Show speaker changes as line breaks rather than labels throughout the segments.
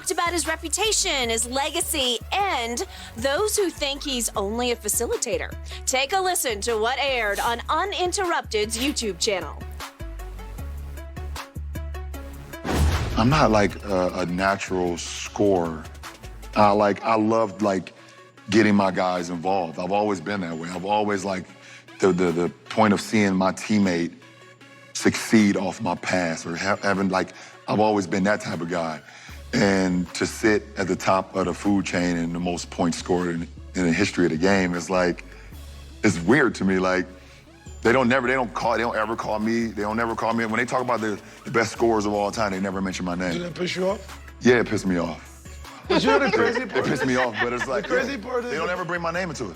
talked about his reputation, his legacy, and those who think he's only a facilitator. Take a listen to what aired on Uninterrupted's YouTube channel.
I'm not like a natural scorer. I love getting my guys involved. I've always been that way. I've always the point of seeing my teammate succeed off my pass or having I've always been that type of guy. And to sit at the top of the food chain and the most points scored in the history of the game is it's weird to me. They don't ever call me. They don't ever call me. When they talk about the best scorers of all time, they never mention my name.
Did that piss you off?
Yeah, it pissed me off.
But you know the crazy part?
It pissed me off, but it's
The crazy part is
they don't ever bring my name into it.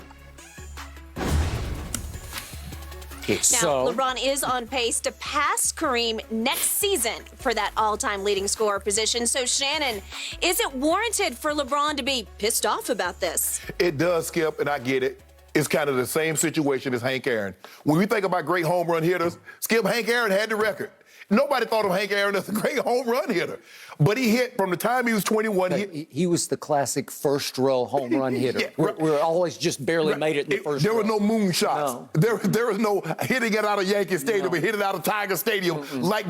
Now, LeBron is on pace to pass Kareem next season for that all-time leading scorer position. So, Shannon, is it warranted for LeBron to be pissed off about this?
It does, Skip, and I get it. It's kind of the same situation as Hank Aaron. When we think about great home run hitters, Skip, Hank Aaron had the record. Nobody thought of Hank Aaron as a great home run hitter. But he hit from the time he was 21.
He was the classic first-row home run hitter. Yeah, we're always just barely made it in the first
There
row.
were no moonshots.
No.
There was no hitting it out of Yankee Stadium and hitting it out of Tiger Stadium like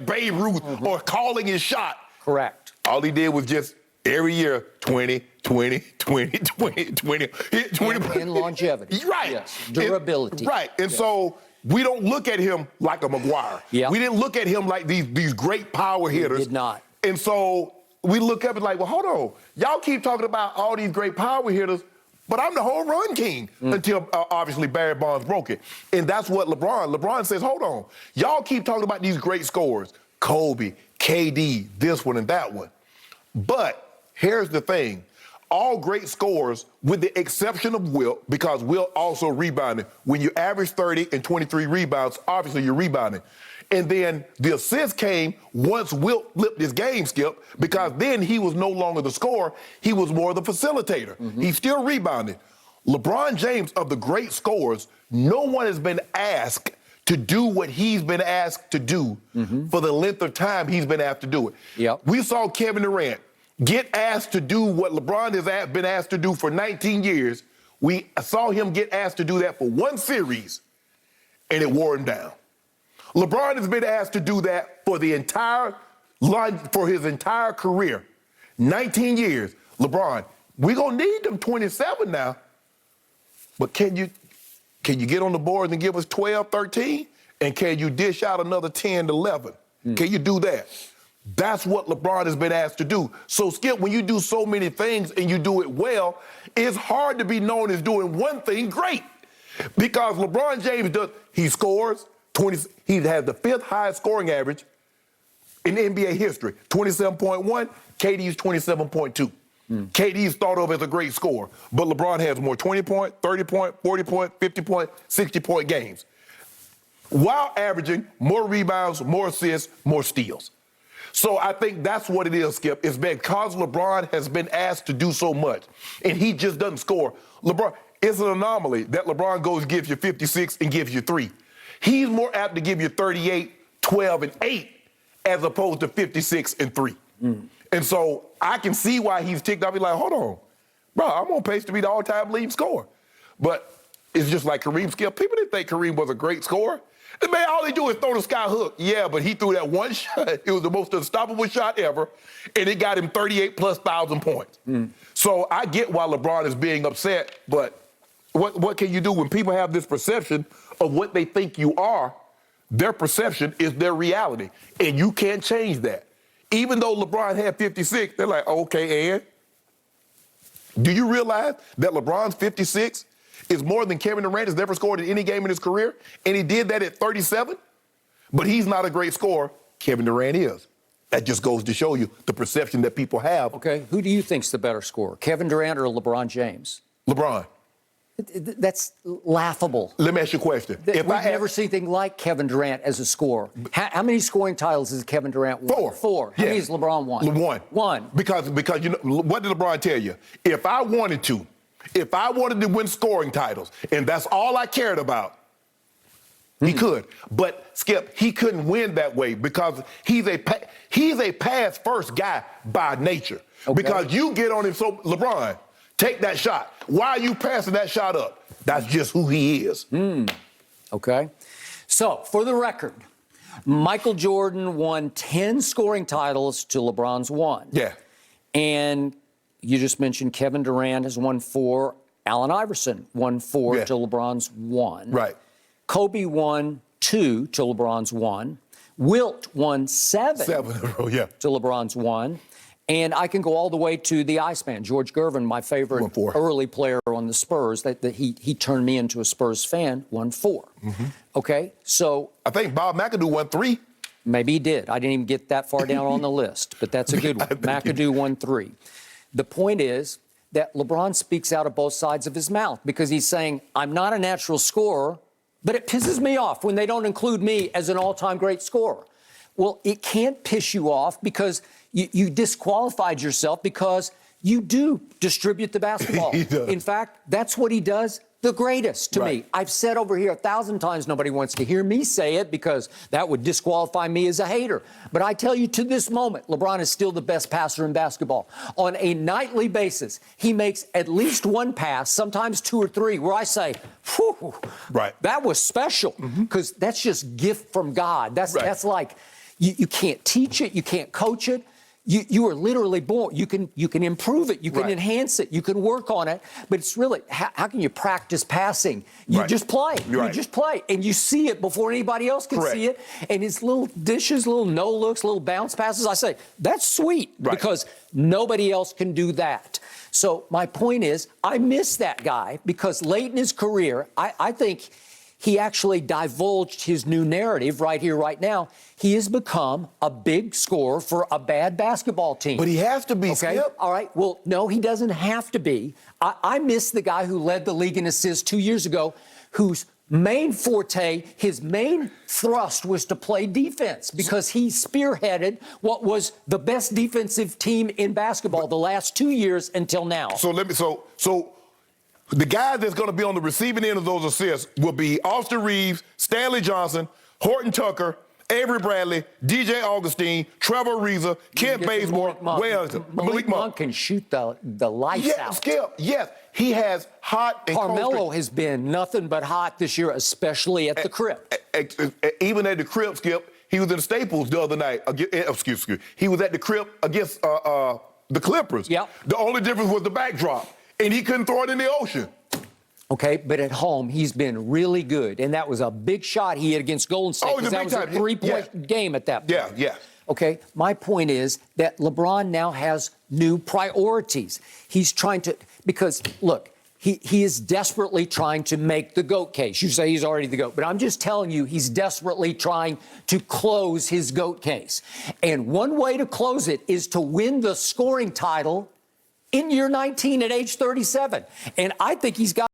Babe Ruth or calling his shot.
Correct.
All he did was just every year, 20, 20, 20, 20, 20. Hit 20.
And longevity.
Right.
Yes. Durability.
And so we don't look at him like a McGuire.
Yeah.
We didn't look at him like these great power hitters.
We did not.
And so we look up and well, hold on. Y'all keep talking about all these great power hitters, but I'm the home run king until obviously Barry Bonds broke it. And that's what LeBron says, hold on. Y'all keep talking about these great scorers, Kobe, KD, this one and that one. But here's the thing. All great scorers, with the exception of Wilt, because Wilt also rebounded. When you average 30 and 23 rebounds, obviously you're rebounding. And then the assist came once Wilt flipped his game, Skip, because then he was no longer the scorer. He was more the facilitator. He still rebounded. LeBron James, of the great scorers, no one has been asked to do what he's been asked to do for the length of time he's been asked to do it.
Yep.
We saw Kevin Durant get asked to do what LeBron has been asked to do for 19 years. We saw him get asked to do that for one series, and it wore him down. LeBron has been asked to do that for his entire career. 19 years. LeBron, we're going to need them 27 now, but can you get on the boards and give us 12, 13? And can you dish out another 10 to 11? Can you do that? That's what LeBron has been asked to do. So, Skip, when you do so many things and you do it well, it's hard to be known as doing one thing great. Because LeBron James he scores 20, he has the 5th highest scoring average in NBA history, 27.1, KD's 27.2. KD's thought of as a great scorer, but LeBron has more 20-point, 30-point, 40-point, 50-point, 60-point games, while averaging more rebounds, more assists, more steals. So I think that's what it is, Skip. It's because LeBron has been asked to do so much, and he just doesn't score. LeBron, it's an anomaly that LeBron goes gives you 56 and gives you 3. He's more apt to give you 38, 12, and 8 as opposed to 56 and 3. And so I can see why he's ticked off. He's like, hold on, bro, I'm on pace to be the all-time leading scorer. But it's just like Kareem, Skip. People didn't think Kareem was a great scorer. And man, all they do is throw the sky hook. Yeah, but he threw that one shot. It was the most unstoppable shot ever, and it got him 38+ thousand points. So I get why LeBron is being upset, but what can you do when people have this perception of what they think you are? Their perception is their reality, and you can't change that. Even though LeBron had 56, they're like, okay, and? Do you realize that LeBron's 56 is more than Kevin Durant has never scored in any game in his career? And he did that at 37? But he's not a great scorer. Kevin Durant is. That just goes to show you the perception that people have.
Okay, who do you think's the better scorer, Kevin Durant or LeBron James?
LeBron.
That's laughable.
Let me ask you a question.
We've never seen anything like Kevin Durant as a scorer. How many scoring titles has Kevin Durant won?
4.
How many has LeBron won? One.
Because you know, what did LeBron tell you? If I wanted to win scoring titles, and that's all I cared about, He could. But, Skip, he couldn't win that way because he's a pass-first guy by nature.
Okay.
Because you get on him, so, LeBron, take that shot. Why are you passing that shot up? That's just who he is.
Okay. So, for the record, Michael Jordan won 10 scoring titles to LeBron's 1.
Yeah.
And you just mentioned Kevin Durant has won 4. Allen Iverson won 4 to LeBron's 1.
Right.
Kobe won 2 to LeBron's 1. Wilt won 7
7 in a row, yeah.
to LeBron's 1. And I can go all the way to the Iceman, George Gervin, my favorite
Won 4.
early player on the Spurs. That he turned me into a Spurs fan, won 4. Okay, so
I think Bob McAdoo won 3.
maybe he did. I didn't even get that far down on the list, but that's a good one. McAdoo won 3. The point is that LeBron speaks out of both sides of his mouth because he's saying, I'm not a natural scorer, but it pisses me off when they don't include me as an all-time great scorer. Well, it can't piss you off because you disqualified yourself because you do distribute the basketball.
He does.
In fact, that's what he does the greatest to me. I've said over here 1,000 times, nobody wants to hear me say it because that would disqualify me as a hater. But I tell you, to this moment, LeBron is still the best passer in basketball. On a nightly basis, he makes at least 1 pass, sometimes 2 or 3, where I say, whew, that was special, because that's just gift from God. That's like, you can't teach it, you can't coach it. You are literally born. You can improve it. You can enhance it. You can work on it. But it's really, how can you practice passing? You just play. You just play. And you see it before anybody else can see it. And his little dishes, little no-looks, little bounce passes, I say, that's sweet because nobody else can do that. So my point is, I miss that guy because late in his career, I think he actually divulged his new narrative right here, right now. He has become a big scorer for a bad basketball team.
But he has to be,
okay?
Skip.
All right. Well, no, he doesn't have to be. I miss the guy who led the league in assists 2 years ago, whose main forte, his main thrust was to play defense because he spearheaded what was the best defensive team in basketball the last 2 years until now.
So the guy that's going to be on the receiving end of those assists will be Austin Reeves, Stanley Johnson, Horton Tucker, Avery Bradley, DJ Augustine, Trevor Ariza, Kent Bazemore,
Malik Monk can shoot the lights out.
Skip, yes. He has hot and
Carmelo has been nothing but hot this year, especially at the Crib.
Even at the Crib, Skip, he was in Staples the other night. Excuse me. He was at the Crib against the Clippers.
Yep.
The only difference was the backdrop, and he couldn't throw it in the ocean.
Okay, but at home, he's been really good. And that was a big shot he hit against Golden State.
Oh,
that was a 3-point game at that point.
Yeah.
Okay, my point is that LeBron now has new priorities. He's trying to, because, look, he is desperately trying to make the GOAT case. You say he's already the GOAT, but I'm just telling you he's desperately trying to close his GOAT case. And one way to close it is to win the scoring title in year 19 at age 37. And I think he's got